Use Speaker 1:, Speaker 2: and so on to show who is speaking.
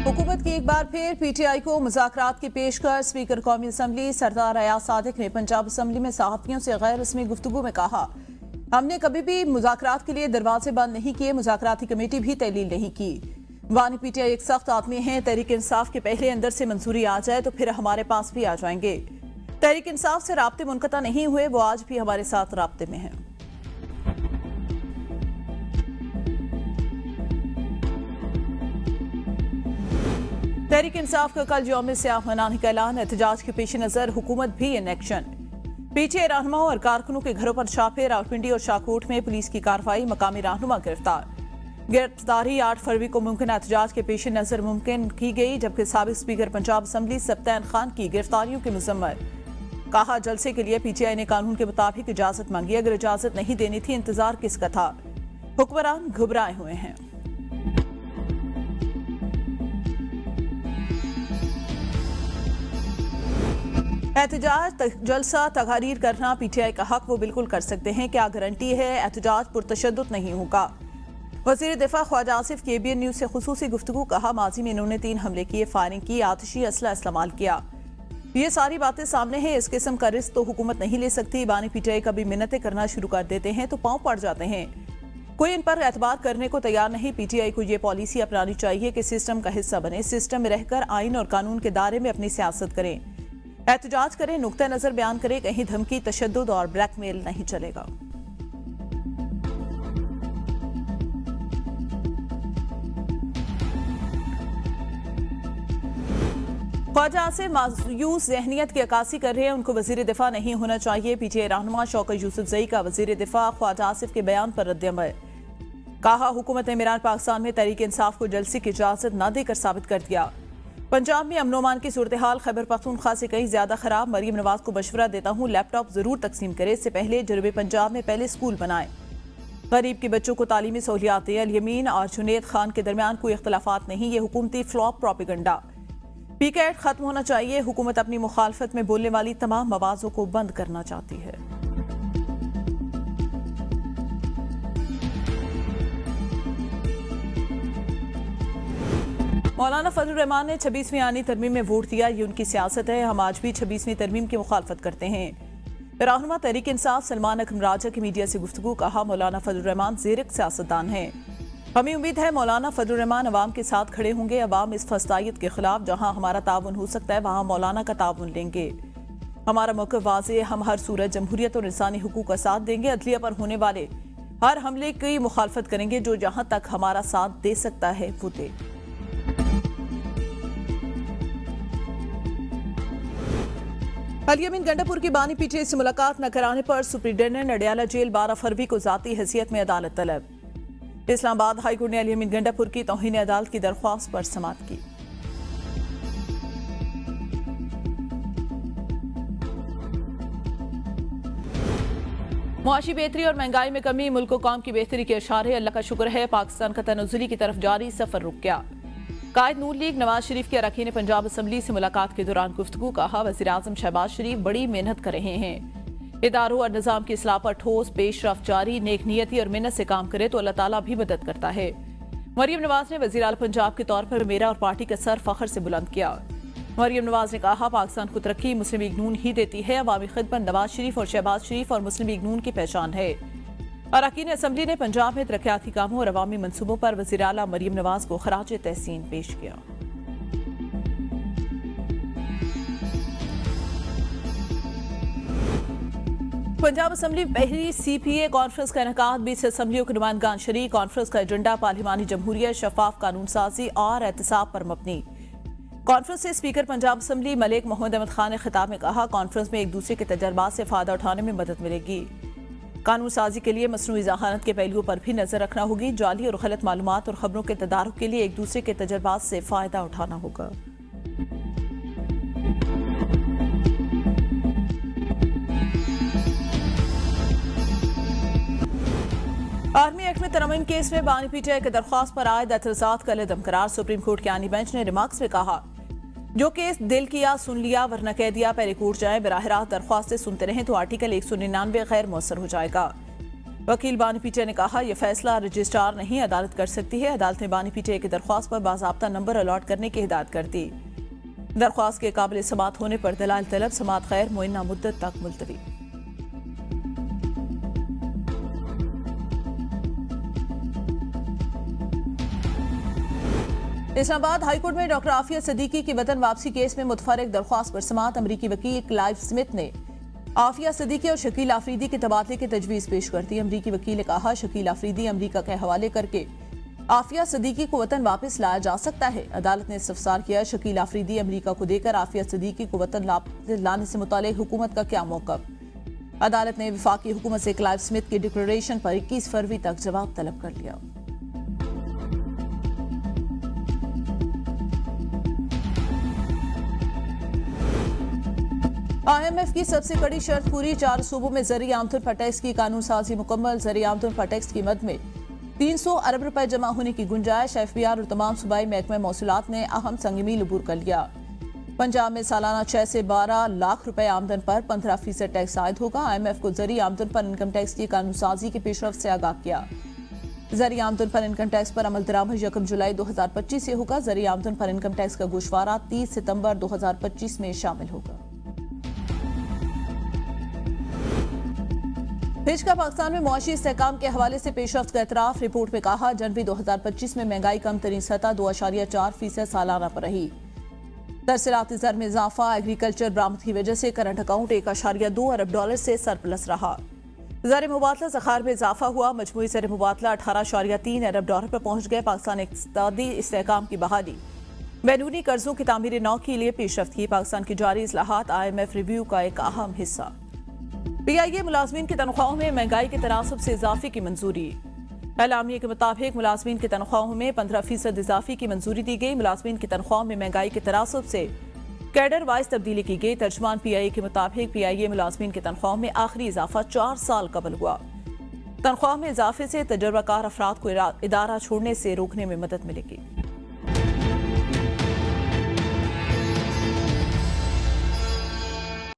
Speaker 1: हुकूमत की एक बार फिर पीटीआई को मुज़ाकरात की पेशकश। स्पीकर कौमी असम्बली सरदार अयाज सादिक ने पंजाब असम्बली में सहाफ़ियों से गैर रस्मी गुफ्तगू में कहा, हमने कभी भी मुज़ाकरात के लिए दरवाजे बंद नहीं किए, मुज़ाकराती कमेटी भी तहलील नहीं की। वानी पीटीआई एक सख्त आदमी है, तहरीक इंसाफ के पहले अंदर से मंजूरी आ जाए तो फिर हमारे पास भी आ जाएंगे। तहरीक इंसाफ से राब्ते मुनक़ता नहीं हुए, वो आज भी हमारे साथ राब्ते में हैं। तहरीक इंसाफ का कल यौम सियाह मनाने का ऐलान। एहतजाज के पेश नजर हुकूमत भी इन एक्शन। पीटीआई रहनुमाओं और कारकुनों के घरों पर छापे। रावलपिंडी और शाहकोट में पुलिस की कार्रवाई, मकामी रहनुमा गिरफ्तार। गिरफ्तारी 8 फरवरी को मुमकिन एहतजाज के पेश नजर मुमकिन की गई, जबकि साबिक स्पीकर पंजाब असम्बली सब्तैन खान की गिरफ्तारियों की मुजम्मत। कहा, जलसे के लिए पीटीआई ने कानून के मुताबिक इजाजत मांगी, अगर इजाजत नहीं देनी थी इंतजार किसका था। हुक्मरान घबराए हुए हैं। एहतजाज जलसा तकारीर करना पीटीआई का हक, वो बिल्कुल कर सकते हैं। क्या गारंटी है एहतजाज पुरतशद्दुद नहीं होगा। वज़ीर दिफा ख्वाजा आसिफ की एबीएन न्यूज़ से खुसूसी गुफ्तगू। कहा, माजी में इन्होंने 3 हमले किए, फायरिंग की, आतिशी असला इस्तेमाल किया। ये सारी बातें सामने हैं। इस किस्म का रिस्क तो हुकूमत नहीं ले सकती। बानी पीटीआई कभी मिन्नतें करना शुरू कर देते हैं तो पांव पड़ जाते हैं। कोई इन पर एतबार करने को तैयार नहीं। पीटीआई को ये पॉलिसी अपनानी चाहिए कि सिस्टम का हिस्सा बने, सिस्टम में रहकर आइन और कानून के दायरे में अपनी सियासत करें, एहतजाज करें, नुक्ता नजर बयान करें। कहीं धमकी, तशद्दुद और ब्लैकमेल नहीं चलेगा। ख्वाजा आसिफ मायूस जहनियत की अक्कासी कर रहे हैं, उनको वजीर दिफा नहीं होना चाहिए। पीटीआई रहनुमा शौकत यूसुफजई का वजीर दिफा ख्वाजा आसिफ के बयान पर रद्द-ए-अमल। कहा, हुकूमत ने मीरान पाकिस्तान में तहरीक इंसाफ को जलसे की इजाजत न देकर साबित कर दिया। पंजाब में अमन ओमान की सूरत हाल खैबर पख्तूनख्वा से कहीं ज्यादा खराब। मरीम नवाज को मशवरा देता हूँ, लैपटॉप जरूर तकसीम करे, इससे पहले जनूबी पंजाब में पहले स्कूल बनाए, गरीब के बच्चों को तालीमी सहूलियात दें। अल-यमीन और जुनेद खान के दरमियान कोई इख्तलाफात नहीं, ये हुकूमती फ्लॉप प्रोपेगेंडा। पीकैट खत्म होना चाहिए। हुकूमत अपनी मुखालफत में बोलने वाली तमाम आवाजों को बंद करना चाहती है। मौलाना फजल रहमान ने 26वीं आनी तरमीम में वोट दिया, ये उनकी सियासत है। हम आज भी 26वीं तरमीम की मुखालफत करते हैं। रहनुमा तहरीक इंसाफ सलमान अकरम राजा की मीडिया से गुफ्तगू। कहा, मौलाना फजल रहमान ज़ेरक सियासतदान हैं, हमें उम्मीद है मौलाना फजल रहमान अवाम के साथ खड़े होंगे। अवाम इस फस्तायत के खिलाफ जहां हमारा ताउन हो सकता है वहां मौलाना का ताउन लेंगे। हमारा मौक़िफ़ वाज़े, हम हर सूरत जमहूरियत और इंसानी हुकूक का साथ देंगे। अदलिया पर होने वाले हर हमले की मुखालफत करेंगे, जो जहां तक हमारा साथ दे सकता है वो दे। अल-यमीन गंडापुर की बानी पीटीआई से मुलाकात न कराने पर सुप्रिंटेंडेंट अडियाला जेल 12 फरवरी को जाती हैसियत में अदालत तलब। इस्लामाबाद हाईकोर्ट ने अल-यमीन गंडापुर की तौहीन अदालत की दरख्वास्त पर समाअत की। मुआशी बेहतरी और महंगाई में कमी, मुल्क को कौम की बेहतरी के इशारे। अल्लाह का शुक्र है पाकिस्तान का तनज़्ज़ुली की तरफ जारी सफर रुक गया। कायद नून लीग नवाज शरीफ के अरकान पंजाब असम्बली से मुलाकात के दौरान गुफ्तगू। कहा, वज़ीर आज़म शहबाज शरीफ बड़ी मेहनत कर रहे हैं, इदारों और निज़ाम की इस्लाह पर ठोस पेशरफ्त जारी, नेक नियती और मेहनत से काम करे तो अल्लाह ताला भी मदद करता है। मरियम नवाज ने वज़ीर आला पंजाब के तौर पर मेरा और पार्टी का सर फख्र से बुलंद किया। मरियम नवाज ने कहा, पाकिस्तान को तरक्की मुस्लिम लीग नून ही देती है। अवामी खिदमत नवाज शरीफ और शहबाज शरीफ और मुस्लिम लीग नून की पहचान है। अरकान असम्बली ने पंजाब में तरक्याती कामों और अवामी मनसूबों पर वज़ीर आला मरियम नवाज को खराज तहसीन पेश किया। पंजाब असम्बली पहली CPA कॉन्फ्रेंस का इनेकाद, 20 असम्बलियों के नुमाइंदगान शरीक। कॉन्फ्रेंस का एजेंडा पार्लिमानी जमहूरियत, शफाफ कानून साजी और एहतसाब पर मबनी। कॉन्फ्रेंस से स्पीकर पंजाब असम्बली मलिक मोहम्मद अहमद खान ने खिताब में कहा, कॉन्फ्रेंस में एक दूसरे के तजर्बात से फायदा उठाने में मदद मिलेगी। कानून साजी के लिए मसनूई ज़हानत के पहलुओं पर भी नजर रखना होगी। जाली और गलत मालूमात और खबरों के तदारुक के लिए एक दूसरे के तजर्बात से फायदा उठाना होगा। आर्मी एक्ट में तरमीम केस में बानी पीटीआई की दरख्वास्त पर आयद एतराज़ात का इल्ज़ाम करार। सुप्रीम कोर्ट के आनी बेंच ने रिमार्क्स में कहा, जो केस दिल किया सुन लिया, वरना कह दिया पहले कोर्ट जाए। बराह रास्त दरख्वास्तें सुनते रहें तो आर्टिकल 199 गैर मौसर हो जाएगा। वकील बानी पीटीआई ने कहा, यह फैसला रजिस्ट्रार नहीं अदालत कर सकती है। अदालत ने बानी पीटीआई की दरख्वास्त पर बाज़ाब्ता नंबर अलॉट करने की हिदायत कर दी। दरख्वास्त के काबिल समाअत होने पर दलाल तलब, समाअत गैर मुअय्यना मुद्दत तक मुलतवी। इस्लामाबाद हाईकोर्ट में डॉक्टर आफिया सिद्दीकी की वतन वापसी केस में मुतफर्रिक दरख्वास्त पर समाअत। अमरीकी वकील क्लाइव स्मिथ ने आफिया सिद्दीकी और शकील आफरीदी के तबादले की तजवीज़ पेश कर दी। अमरीकी वकील ने कहा, शकील आफरीदी अमरीका के हवाले करके आफिया सिद्दीकी को वतन वापस लाया जा सकता है। अदालत ने इस्तफसार किया, शकील आफरीदी अमरीका को देकर आफिया सिद्दीकी को वतन लाने से मुताल्लिक हुकूमत का क्या मौक़िफ़। अदालत ने वफाकी हुकूमत से क्लाइव स्मिथ की डिक्लेरेशन पर 21 फरवरी तक जवाब तलब कर लिया। IMF की सबसे कड़ी शर्त पूरी, 4 सूबों में ज़रिए आमदन पर टैक्स की कानून साजी मुकम्मल। ज़रिए आमदन पर टैक्स की मद में 300 अरब रुपए जमा होने की गुंजाइश। FBR और तमाम सूबाई महकमे मौसूलात ने अहम संगमील अबूर कर लिया। पंजाब में सालाना 6 से 12 लाख रुपए आमदन पर 15% टैक्स आयद होगा। IMF को ज़रिए आमदन पर इनकम टैक्स की कानून साजी की पेशरफ से आगाह किया। ज़रिए आमदन पर इनकम टैक्स पर अमल दरामद 1 जुलाई 2025 से होगा। ज़रिए आमदन पर इनकम टैक्स का गोशवारा 30 सितंबर 2025 में शामिल होगा। हिज का पाकिस्तान में मुआशी इस्तेहकाम के हवाले से पेशरफ्त का एतराफ़। रिपोर्ट में कहा, जनवरी 2025 में महंगाई कम तरीन सतह 2.4% सालाना पर रही। तरसीलाती ज़र में इजाफा, एग्रीकल्चर बरामद की वजह से करंट अकाउंट $1.2 अरब से सरप्लस रहा। ज़र मुबादला ज़खार में इजाफा हुआ। मजमूई ज़र मुबादला $18.3 अरब पर पहुंच गए। पाकिस्तान इक़्तिसादी इस्तेहकाम की बहाली, बैरूनी कर्जों की तामीर नौ के लिए पेशरफ्त की। पाकिस्तान की जारी इस्लाहात IMF रिव्यू का एक अहम हिस्सा। PIA मुलाजमीन की तनख्वाहों में महंगाई के तनासब से इजाफे की मंजूरी। एलामिया के मुताबिक मुलाजमीन की तनख्वाहों में 15% इजाफे की मंजूरी दी गई। मुलाजमीन की तनख्वाहों में महंगाई के तनासब से कैडर वाइज तब्दीली की गई। तर्जमान PIA के मुताबिक PIA मुलाजमीन की तनख्वाहों में आखिरी इजाफा 4 साल कबल हुआ। तनख्वाह में इजाफे से तजर्बाकार अफराद को इदारा छोड़ने से रोकने में मदद मिलेगी।